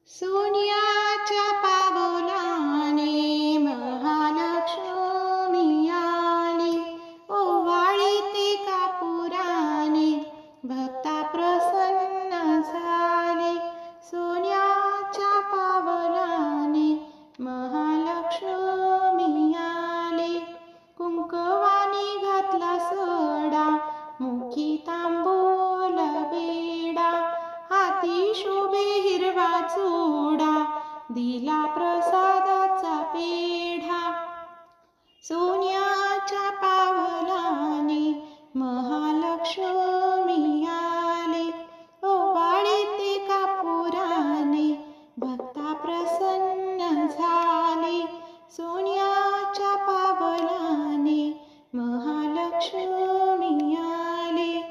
सोन्याच्या पावलाने महालक्ष्मी आली, ओवाळीते कापुराने भक्ता प्रसन्न झाले. सोन्याच्या पावलाने महालक्ष्मी आली, कुंकवाने घातला सडा, मुखी तांबूल बेडा, हाती शोभे हिरवा चुडा, दिला प्रसादाचा पेढा. सोन्याच्या पावलाने महालक्ष्मी आली, ओवाळीते कापुराने भक्ता प्रसन्न झाले. सोन्याच्या पावलाने महालक्ष्मी आली,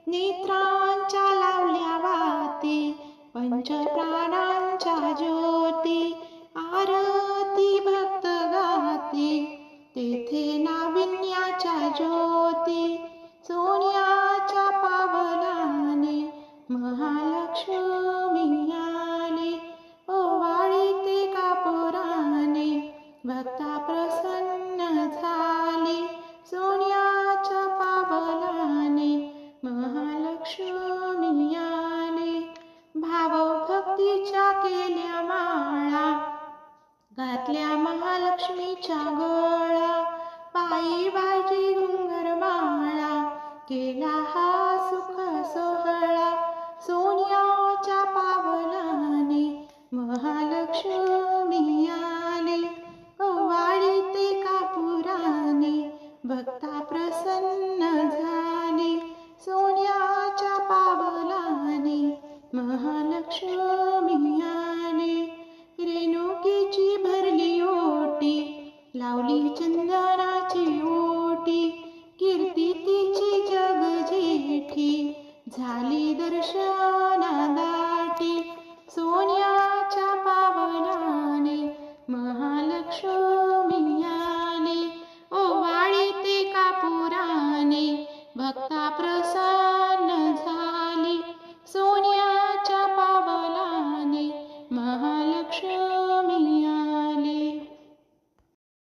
नेत्रांच्या लावल्या वाती, पंचप्राणांच्या ज्योती, आरती भक्त गाते, तेथे नाविन्याच्या ज्योती. सोन्याच्या पावलाने महालक्ष्मी आली, ओवाळीते कापुराने भक्ता प्रसन्न झाले. सोन्याच्या पावलाने महालक्ष्मी आली, भावभक्तीच्या केल्या माळा, घातल्या महालक्ष्मीच्या गळा, पायी वाजी घुंगरमाळा, केला हा सुख सोहळा. सोन्या